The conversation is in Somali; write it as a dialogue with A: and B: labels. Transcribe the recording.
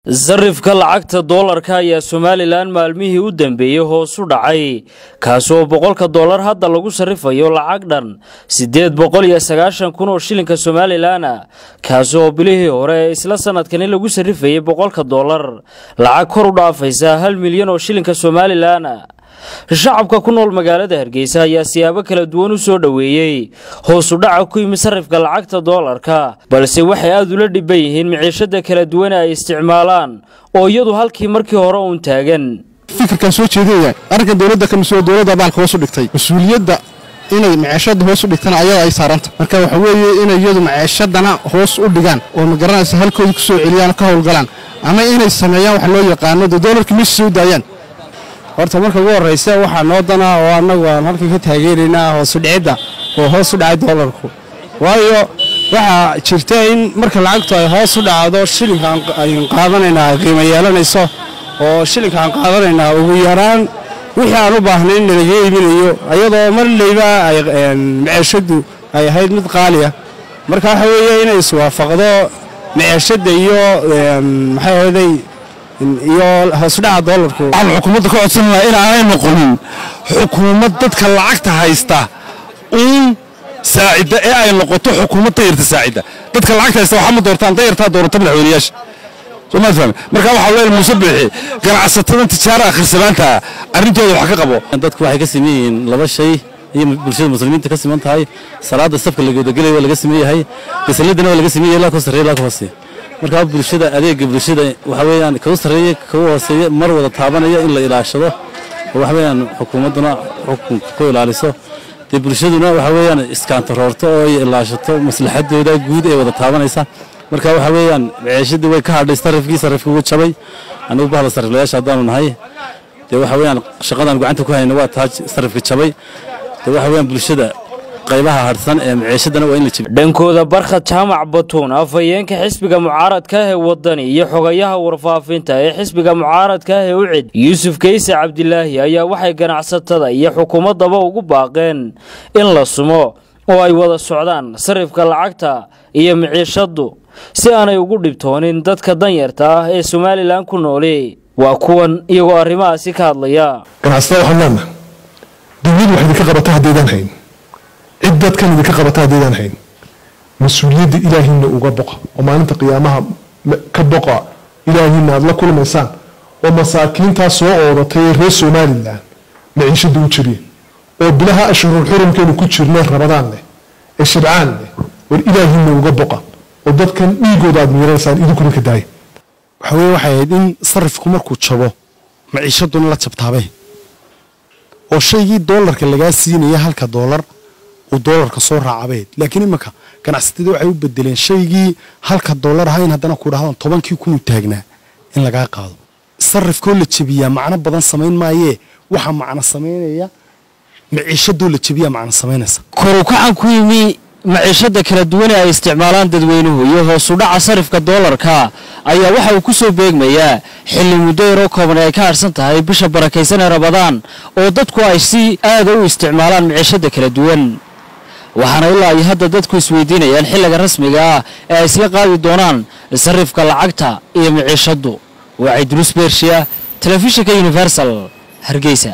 A: sarifka lacagta doolarka ayaa Somaliland maalmihii u dambeeyay hoos u dhacay kaasoo boqolka doolar hadda lagu sarifayo lacag dhan 890 kun oo shilinka Somaliland kaasoo bilihii hore isla sanadkan lagu sarifayay boqolka doolar lacag kor u dhaafaysa 1 milyan oo shilinka Somaliland shacabka ku nool magaalada Hargeysa ayaa siyaabo kala duwan u soo dhaweeyay hoos u dhaca ku yimid sarifka lacagta doolarka balse waxay aad ula dhiban yihiin maciishada kala duwan ay isticmaalaan oo iyadu halkii markii hore uun taagan
B: fikirkan soo jeediyay arrinka dawladda ka mas'uul dawladda baalka hoos u dhigtay mas'uuliyadda inay maciishada hoos u dhigtaan ayaa ay saaranta marka waxa weeye inay iyadu maciishadana hoos u dhigaan oo ma garanaysa halkooda ku soo celiyaan ka howlgalaan ama inay sameeyaan wax loo yaqaan doolarka ma soo daayaan horta marka ugu horeysa waxa noo dana oo anagu aan halka ka taageerinaa hoos u dhicida oo hoos u dhacay doolarku waayo waxa jirta in marka lacagtu ay hoos u dhacdo shilinkan ay qaadanayna qiimo yeelanayso oo shilinkan qaadanayna ugu yaraan wixii aan u baahnayn in laga iibinayo ayadoo mar leeyba ay maciishadu ay ahayd mid qaali ah marka waxa weeye inay iswaafaqdo maciishada iyo maxay ahayd iyo hoos u dhaca doolarku aan xukuumadda ka codsanaa in aanay noqonin xukuumad dadka lacagta haysta saacida ee ay noqoto xukuumad tayirta saacida dadka lacagta haysta waxa ma doortaan tayirta doorata madaxweynayaasha Soomaali fahmi marka waxa loo musabixi ganacsatada tijaara akhrisabaanta arintooda waxa ka qabo dadku waxay ka sameeyeen laba shay iyo bulshada muslimiinta ka siman tahay salaada safka laga wadagalayo laga sameeyay bisaladana laga sameeyay la ka sareeyo la ka hoosay marka bulshada adeega bulshada waxa weeyaan ka sareeyo ka hooseeyo mar wada taabanaya in la ilaashado waxa weeyaan xukuumaduna xukunka ku ilaaliso de bulshaduna waxa weeyaan iskaantaroorto oo ay ilaashato maslaxadooda guud ee wada taabanaysa marka waxa weeyaan maciishadu way ka hadhay sarifku uu jabay anigu bahla sariflayaasha hadaan nahay de waxa weeyaan shaqadan gacanta ku hayna waa taaj sarifka jabay de waxa weeyaan bulshada qaybaha harsan ee maciishadana waa in la jibay
A: dhankooda barkhad jaamac batuun afayeenka xisbiga mucaaradka ee wadani iyo xogayaha warfaafinta ee xisbiga mucaaradka ee ucid Yuusuf Kayse Cabdilaahi ayaa waxay ganacsatada iyo xukuumadaba ugu baaqeen in la sumo oo ay wada socdaan sarifka lacagta iyo maciishadu si aanay ugu dhibtoonin dadka danyarta ah ee Somaliland ku noolay waa kuwan iyagoo arrimahaasi ka hadlaya
C: ganacsatada waxaan dawladdu waxay ka qabataa hadeedan hayn عدة كان ذيك قبتها ديدان هين مسؤولية إلهينا وقبقة وما أنت قيامها كبقة إلهينا الله كل إنسان ومساكين تسوء وطير سومالي الله معيش دوتشرين وبلها أشهر الحرم كانوا كتشرنا رمضان له الشرعان له والإلهينا وقبقة وضد كان يجود هذا ميراثان إذا كنا كداي
B: حوي واحد إن صرفكم مركو تشبه معيشتنا لا تبتابه وشيء دولار كلا جالس ينيه هالك دولار ودولار كسر عبيد لكن إمك كان عستدو عيوب بدلين شيء هالك الدولار هاي هذا نقول هذا طبعا كي يكون تاجنا إن لقى قاضي صرف كل تشبيه معنا بدن سمين ما يه وح معنا سمين يه معيشة دول تشبيه معنا سمين هسه
A: كروك عن كويمي معيشة كلا دوينة استعمالان تدوينه يهو صداع صرف كدولار كا أي واحد وكسو بيج مياه حل مديره كمان يكارسن تهاي بشر بركيسنا رمضان ودتكو عيسي هذا استعمالان معيشة كلا دوين waxaana ilaa ay hadda dadku isweydiinayaan xilliga rasmiga ah ee isla qaadi doonaan sarifka lacagta iyo maciishadu waa Idris Bershiya telefishinka Universal Hargeysa